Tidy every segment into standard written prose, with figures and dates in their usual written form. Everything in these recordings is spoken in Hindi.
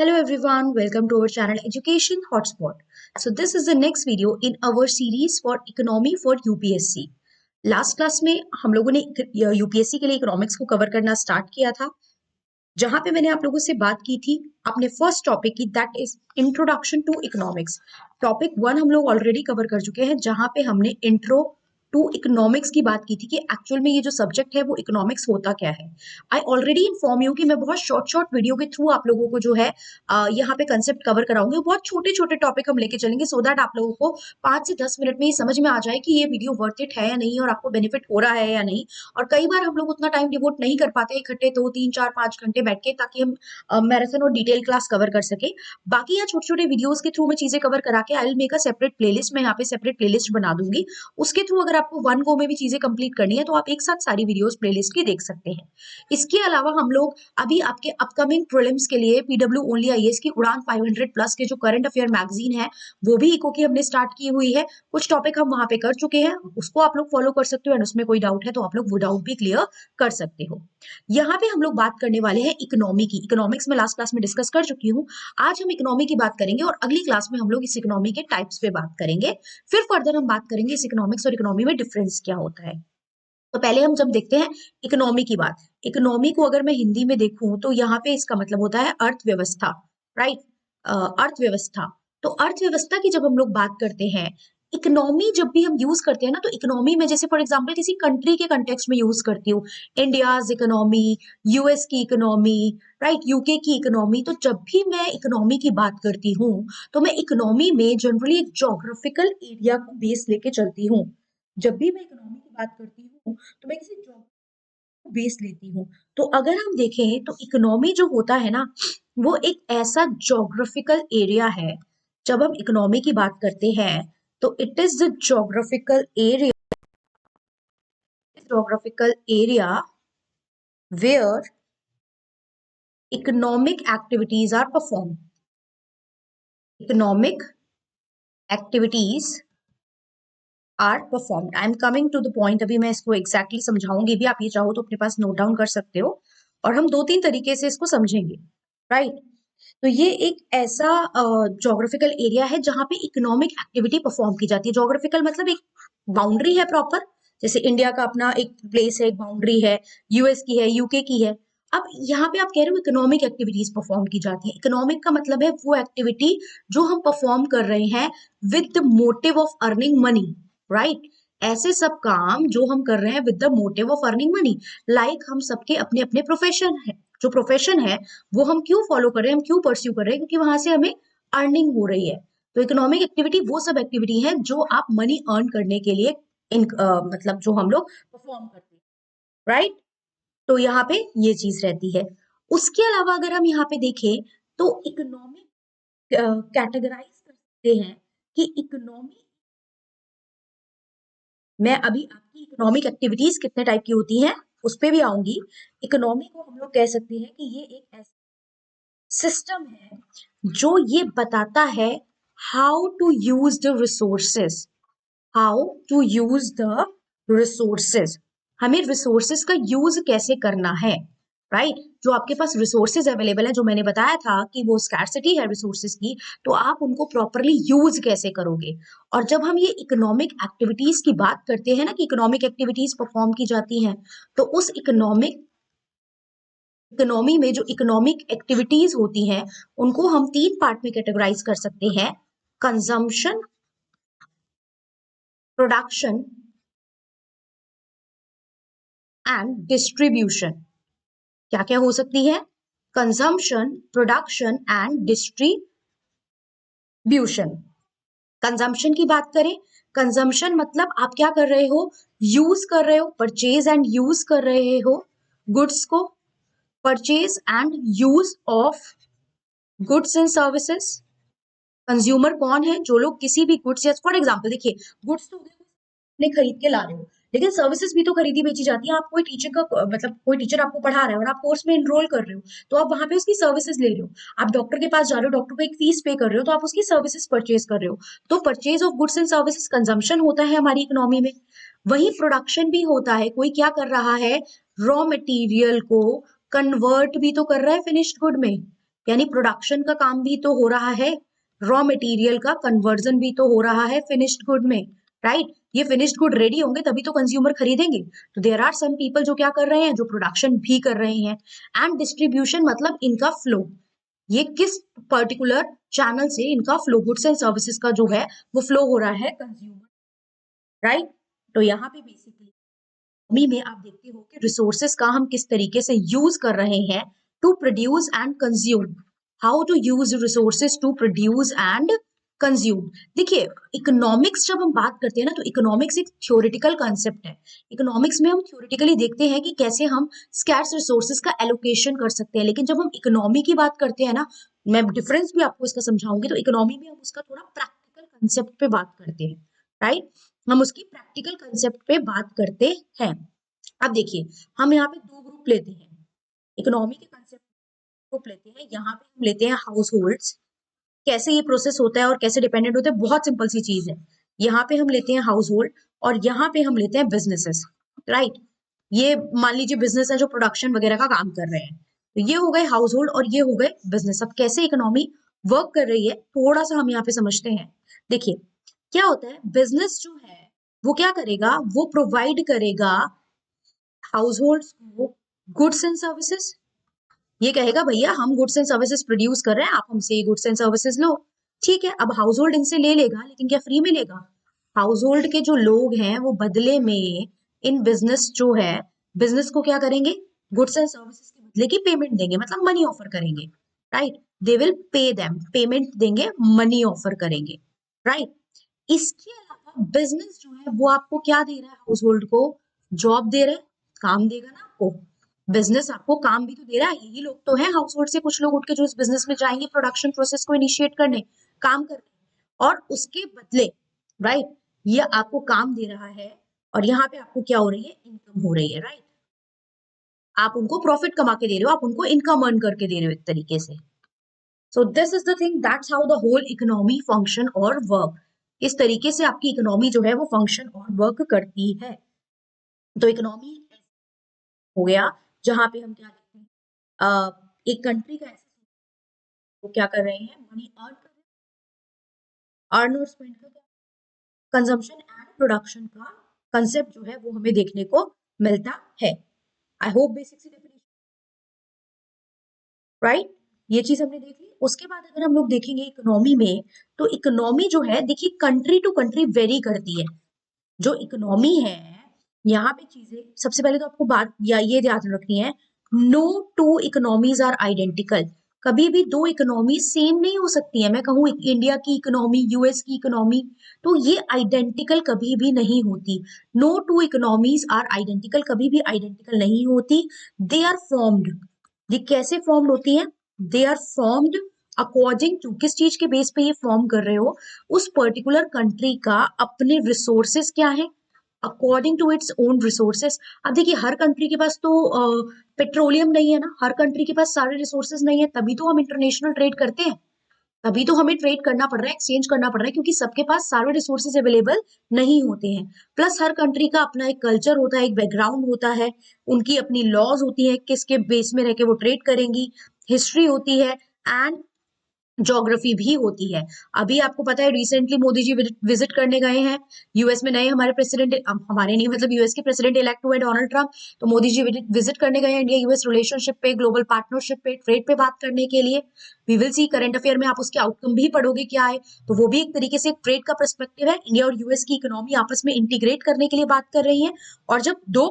Hello everyone, welcome to our channel Education Hotspot. So this is the next video in our series for economy for UPSC. Last class में हम लोगों ने यूपीएससी के लिए इकोनॉमिक्स को कवर करना स्टार्ट किया था, जहां पे मैंने आप लोगों से बात की थी अपने फर्स्ट टॉपिक की, that is introduction to economics. Topic 1 हम लोग ऑलरेडी कवर कर चुके हैं, जहां पे हमने इंट्रो टू इकोनॉमिक्स की बात की थी कि एक्चुअल में ये जो सब्जेक्ट है वो इकोनॉमिक्स होता क्या है। आई ऑलरेडी इन्फॉर्म यू कि मैं बहुत शॉर्ट वीडियो के थ्रू आप लोगों को जो है यहाँ पे कंसेप्ट कवर कराऊंगी। बहुत छोटे छोटे टॉपिक हम लेके चलेंगे सो दैट आप लोगों को 5 से 10 मिनट में ही समझ में आ जाए कि ये वीडियो वर्थ इट है या नहीं और आपको बेनिफिट हो रहा है या नहीं। और कई बार हम लोग उतना टाइम डिवोट नहीं कर पाते इकट्ठे 2 3 4 5 घंटे बैठ के, ताकि हम मैराथन और डिटेल क्लास कवर कर सके। बाकी यहाँ छोटे छोटे वीडियोस के थ्रू मैं चीजें कवर करा के I will make a separate playlist. मैं यहाँ पे सेपरेट प्लेलिस्ट बना दूंगी, उसके थ्रू अगर आपको वन गो में भी चीजें कंप्लीट करनी है तो आप एक साथ सारी वीडियोस प्लेलिस्ट की देख सकते हैं। इसके अलावा हम लोग अभी आपके अपकमिंग प्रीलिम्स के लिए पीडब्ल्यू ओनली आईएएस की उड़ान 500 प्लस के जो करंट अफेयर मैगजीन है वो भी इको की हमने स्टार्ट की हुई है। कुछ टॉपिक हम वहां पे कर चुके हैं, उसको आप लोग फॉलो कर सकते हो एंड उसमें कोई डाउट है तो आप लोग वो डाउट भी क्लियर कर सकते हो। यहाँ पे हम लोग बात करने वाले हैं इकोनॉमी की। इकोनॉमिक्स में लास्ट क्लास में डिस्कस कर चुकी हूँ, आज हम इकोनॉमी की बात करेंगे और अगली क्लास में हम लोग इस इकोनॉमी के टाइप्स पे बात करेंगे। फिर फर्दर हम बात करेंगे इस इकोनॉमिक्स और इकोनॉमी में डिफरेंस क्या होता है। तो पहले हम जब देखते हैं इकोनॉमी की बात, इकोनॉमी को अगर मैं हिंदी में देखूं तो यहाँ पे इसका मतलब होता है अर्थव्यवस्था, राइट। अर्थव्यवस्था। तो अर्थव्यवस्था की जब हम लोग बात करते हैं, इकोनॉमी जब भी हम यूज करते हैं ना, तो इकोनॉमी में जैसे फॉर एग्जांपल किसी कंट्री के कंटेक्स्ट में यूज करती हूँ, इंडियाज इकोनॉमी, यूएस की इकोनॉमी, राइट, यूके की इकोनॉमी। तो जब भी मैं इकोनॉमी की बात करती हूँ तो मैं इकोनॉमी में जनरली एक जोग्राफिकल एरिया को बेस लेके चलती हूँ। जब भी मैं इकोनॉमी की बात करती हूँ तो मैं किसी जॉब को बेस लेती हूँ। तो अगर हम देखें तो इकोनॉमी जो होता है ना, वो एक ऐसा जोग्राफिकल एरिया है। जब हम इकोनॉमी की बात करते हैं तो it is the geographical area where economic activities are perform. Economic activities are performed. I am coming to the point, अभी मैं इसको एग्जैक्टली समझाऊंगी भी, आप ये चाहो तो अपने पास नोट डाउन कर सकते हो और हम 2-3 तरीके से इसको समझेंगे, राइट। तो ये एक ऐसा जोग्राफिकल एरिया है जहां पे इकोनॉमिक एक्टिविटी परफॉर्म की जाती है। जोग्राफिकल मतलब एक बाउंड्री है प्रॉपर, जैसे इंडिया का अपना एक प्लेस है, एक बाउंड्री है, यूएस की है, यूके की है। अब यहाँ पे आप कह रहे हो इकोनॉमिक एक्टिविटीज परफॉर्म की जाती है। इकोनॉमिक का मतलब है वो एक्टिविटी जो हम परफॉर्म कर रहे हैं with the motive of earning money, right. ऐसे सब काम जो हम कर रहे हैं with the motive of earning money, like हम सबके अपने अपने प्रोफेशन है, जो प्रोफेशन है वो हम क्यों फॉलो कर रहे हैं, हम क्यों परस्यू कर रहे हैं, क्योंकि वहां से हमें अर्निंग हो रही है। तो इकोनॉमिक एक्टिविटी वो सब एक्टिविटी है जो आप मनी अर्न करने के लिए मतलब जो हम लोग परफॉर्म करते हैं, राइट। तो यहाँ पे ये चीज रहती है। उसके अलावा अगर हम यहाँ पे देखें तो इकोनॉमिक कैटेगराइज कर सकते हैं कि इकोनॉमी, मैं अभी आपकी इकोनॉमिक एक्टिविटीज कितने टाइप की होती हैं उस पे भी आऊंगी। इकोनॉमी को हम लोग कह सकते हैं कि ये एक ऐसा सिस्टम है जो ये बताता है how to use the resources, how to use the resources, हमें रिसोर्सेज का यूज कैसे करना है, राइट। जो आपके पास रिसोर्सेज अवेलेबल है, जो मैंने बताया था कि वो स्कैर्सिटी है रिसोर्सेज की, तो आप उनको प्रॉपरली यूज कैसे करोगे। और जब हम ये इकोनॉमिक एक्टिविटीज की बात करते हैं ना कि इकोनॉमिक एक्टिविटीज परफॉर्म की जाती हैं, तो उस इकोनॉमी में जो इकोनॉमिक एक्टिविटीज होती हैं उनको हम 3 पार्ट में कैटेगराइज कर सकते हैं: कंजम्पशन, प्रोडक्शन एंड डिस्ट्रीब्यूशन। क्या क्या हो सकती है? Consumption, production and distribution. Consumption की बात करें, कंजम्पशन मतलब आप क्या कर रहे हो, यूज कर रहे हो, परचेज एंड यूज कर रहे हो गुड्स को, purchase and use of goods and services. Consumer कौन है? जो लोग किसी भी गुड्स, या फॉर एग्जांपल देखिए, गुड्स तो ने खरीद के ला रहे हो, लेकिन सर्विसेज भी तो खरीदी बेची जाती है। आप कोई टीचर का मतलब कोई टीचर आपको पढ़ा रहा है और आप कोर्स में इनरोल कर रहे हो, तो आप वहां पे उसकी सर्विसेज ले रहे हो। आप डॉक्टर के पास जा रहे हो, डॉक्टर को एक फीस पे कर रहे हो, तो आप उसकी सर्विसेज परचेज कर रहे हो। तो purchase of goods and services consumption होता है हमारी इकोनॉमी में। वही प्रोडक्शन भी होता है, कोई क्या कर रहा है, रॉ मटेरियल को कन्वर्ट भी तो कर रहा है फिनिश्ड गुड में। यानी प्रोडक्शन का काम भी तो हो रहा है, रॉ मटेरियल का कन्वर्जन भी तो हो रहा है फिनिश्ड गुड में, राइट? ये फिनिश्ड गुड रेडी होंगे तभी तो कंज्यूमर खरीदेंगे। तो देयर आर सम पीपल जो क्या कर रहे हैं, जो प्रोडक्शन भी कर रहे हैं। एंड डिस्ट्रीब्यूशन मतलब इनका फ्लो, ये किस पर्टिकुलर चैनल से इनका फ्लो, गुड्स एंड सर्विसेज का जो है वो फ्लो हो रहा है कंज्यूमर, राइट? तो यहाँ पे बेसिकली में आप देखते हो कि रिसोर्सेस का हम किस तरीके से यूज कर रहे हैं to produce and consume, how to use resources to produce and consume. देखिए, इकोनॉमिक्स जब हम बात करते हैं ना, तो इकोनॉमिक्स एक थ्योरेटिकल कॉन्सेप्ट है। इकोनॉमिक्स में हम थ्योरेटिकली देखते हैं कि कैसे हम स्कैर्स रिसोर्सेस का एलोकेशन कर सकते हैं, लेकिन जब हम इकोनॉमी की बात करते हैं ना, मैं डिफरेंस भी आपको इसका समझाऊंगी, तो इकोनॉमी में हम उसका थोड़ा प्रैक्टिकल कंसेप्ट पे बात करते हैं, राइट? हम उसकी प्रैक्टिकल कंसेप्ट पे बात करते हैं। अब देखिए, हम यहाँ पे दो ग्रुप लेते हैं, इकोनॉमी के कंसेप्ट ग्रुप लेते हैं। यहाँ पे हम लेते हैं हाउस होल्ड्स, कैसे ये प्रोसेस होता है और कैसे डिपेंडेंट होते हैं, बहुत सिंपल सी चीज है। यहाँ पे हम लेते हैं हाउस होल्ड और यहाँ पे हम लेते हैं बिजनेसेस, राइट? ये मान लीजिए बिजनेस है जो प्रोडक्शन वगैरह का काम कर रहे हैं, तो ये हो गए हाउस होल्ड और ये हो गए बिजनेस। अब कैसे इकोनॉमी वर्क कर रही है थोड़ा सा हम यहाँ पे समझते हैं। देखिए, क्या होता है, बिजनेस जो है वो क्या करेगा, वो प्रोवाइड करेगा हाउस होल्ड को गुड्स एंड सर्विसेज। ये कहेगा भैया हम गुड्स एंड सर्विसेज प्रोड्यूस कर रहे हैं, आप हमसे ये गुड्स एंड सर्विसेज लो। ठीक है, अब हाउस होल्ड इनसे ले लेगा, लेकिन क्या फ्री में लेगा? हाउस होल्ड के जो लोग हैं वो बदले में इन बिजनेस जो है, बिजनेस को क्या करेंगे, गुड्स एंड सर्विसेज के बदले की पेमेंट देंगे, मतलब मनी ऑफर करेंगे, right? They will pay them, payment देंगे, मनी ऑफर करेंगे, राइट? इसके अलावा बिजनेस जो है वो आपको क्या दे रहा है, हाउस होल्ड को जॉब दे रहा है, काम देगा ना आपको। बिजनेस आपको काम भी तो दे रहा है, यही लोग तो हैं हाउस होल्ड से कुछ लोग उठ के जो इस बिजनेस में जाएंगे प्रोडक्शन प्रोसेस को इनिशिएट करने, काम करने, और उसके बदले, राइट, ये आपको काम दे रहा है और यहाँ पे आपको क्या हो रही है, इनकम हो रही है, राइट? आप उनको प्रॉफिट कमा के दे रहे हो, आप उनको इनकम अर्न करके दे रहे हो एक तरीके से। So this is the thing, that's how the whole economy function और वर्क। इस तरीके से आपकी इकोनॉमी जो है वो फंक्शन और वर्क करती है। तो इकोनॉमी हो गया जहां पे हम क्या देखते हैं, एक कंट्री का ऐसा वो क्या कर रहे हैं, मनी अर्न कर रहे हैं, अर्न और स्पेंड का कंजम्पशन एंड प्रोडक्शन का कंसेप्ट जो है वो हमें देखने को मिलता है। आई होप बेसिक सी डेफिनेशन, राइट? ये चीज हमने देख ली। उसके बाद अगर हम लोग देखेंगे इकोनॉमी में, तो इकोनॉमी जो है देखिए कंट्री टू कंट्री वेरी करती है। जो इकोनॉमी है, यहाँ पे चीजें सबसे पहले तो आपको बात या ये ध्यान रखनी है, no two economies are identical. कभी भी दो इकोनॉमी सेम नहीं हो सकती है। मैं कहूँ इंडिया की इकोनॉमी, यूएस की इकोनॉमी, तो ये आइडेंटिकल कभी भी नहीं होती। No two economies are identical, कभी भी आइडेंटिकल नहीं होती। दे आर फॉर्म्ड, ये कैसे फॉर्म्ड होती है, they are formed according to, किस चीज के बेस पे ये फॉर्म कर रहे हो, उस पर्टिकुलर कंट्री का अपने रिसोर्सेस क्या है, according to its own resources. अब देखिए, हर कंट्री के पास तो पेट्रोलियम नहीं है ना, हर कंट्री के पास सारे रिसोर्सेज नहीं है, तभी तो हम इंटरनेशनल ट्रेड करते हैं, तभी तो हमें ट्रेड करना पड़ रहा है, एक्सचेंज करना पड़ रहा है, क्योंकि सबके पास सारे रिसोर्सेज अवेलेबल नहीं होते हैं। प्लस हर कंट्री का अपना एक कल्चर होता है, एक बैकग्राउंड होता है, उनकी अपनी लॉज होती है, किसके बेस में रह के वो ट्रेड करेंगी, हिस्ट्री होती है, एंड ज्योग्राफी भी होती है। अभी आपको पता है रिसेंटली मोदी जी विजिट करने गए हैं यूएस में, नए हमारे प्रेसिडेंट, हमारे नहीं मतलब यूएस के प्रेसिडेंट इलेक्ट हुए डोनाल्ड ट्रम्प, तो मोदी जी विजिट करने गए हैं इंडिया यूएस रिलेशनशिप पे, ग्लोबल पार्टनरशिप पे, ट्रेड पे बात करने के लिए। We will see current affair में आप उसके आउटकम भी पढ़ोगे क्या है, तो वो भी एक तरीके से ट्रेड का पर्सपेक्टिव है। इंडिया और यूएस की इकोनॉमी आपस में इंटीग्रेट करने के लिए बात कर रही है। और जब दो,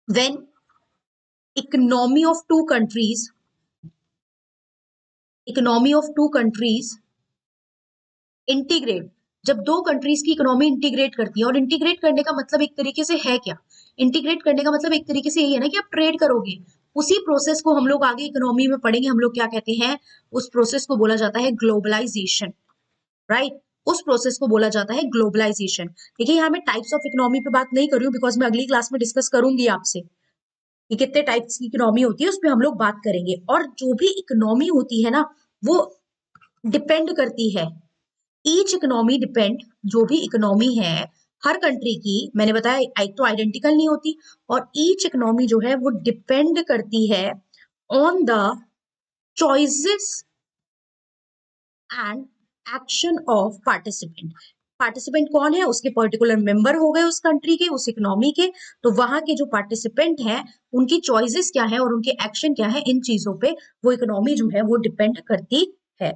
when economy of two countries, economy of two countries integrate, जब दो कंट्रीज की इकोनॉमी इंटीग्रेट करती है, और इंटीग्रेट करने का मतलब एक तरीके से है क्या, इंटीग्रेट करने का मतलब एक तरीके से यही है ना कि आप ट्रेड करोगे, उसी प्रोसेस को हम लोग आगे इकोनॉमी में पढ़ेंगे, हम लोग क्या कहते हैं, उस प्रोसेस को बोला जाता है ग्लोबलाइजेशन, राइट? उस प्रोसेस को बोला जाता है ग्लोबलाइजेशन। देखिए, यहाँ मैं टाइप्स ऑफ इकोनॉमी पे बात नहीं कर रही हूँ, बिकॉज मैं अगली क्लास में डिस्कस करूंगी आपसे कि कितने टाइप्स की इकोनॉमी होती है, उस पर हम लोग बात करेंगे। और जो भी इकोनॉमी होती है ना, वो डिपेंड करती है, ईच इकोनॉमी डिपेंड, जो भी इकोनॉमी है हर कंट्री की, मैंने बताया एक तो आइडेंटिकल नहीं होती, और ईच इकोनॉमी जो है वो डिपेंड करती है on the choices and action of participant. Participant कौन है? उसके पर्टिकुलर मेंबर हो गए उस कंट्री के, उस इकोनॉमी के। तो वहां के जो पार्टिसिपेंट हैं उनकी चॉइसेस क्या है और उनके एक्शन क्या है, इन चीजों पे वो इकोनॉमी जो है वो डिपेंड करती है।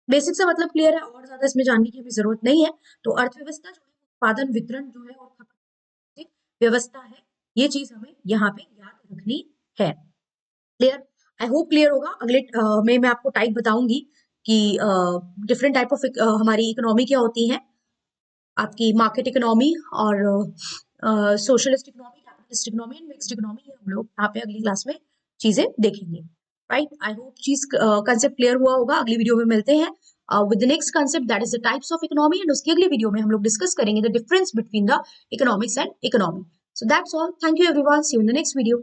बेसिक सा मतलब क्लियर है, और ज्यादा इसमें जानने की भी जरूरत नहीं है। तो अर्थव्यवस्था जो है उत्पादन, वितरण जो है और खपत की व्यवस्था है, ये चीज हमें यहाँ पे याद रखनी है। क्लियर? आई होप क्लियर होगा। अगले में मैं आपको टाइप बताऊंगी कि डिफरेंट टाइप ऑफ हमारी इकोनॉमी क्या होती है, आपकी मार्केट इकोनॉमी और socialist economy, capitalist economy and mixed economy, ये हम लोग यहाँ पे अगली क्लास में चीजें देखेंगे। राइट? आई होप चीज कंसेप्ट क्लियर हुआ होगा। अगली वीडियो में मिलते हैं with the next concept, that is the types of economy, and उसकी अगली वीडियो में हम लोग डिस्कस करेंगे the difference between the economics and economy. So that's all, thank you everyone, see you in the next video.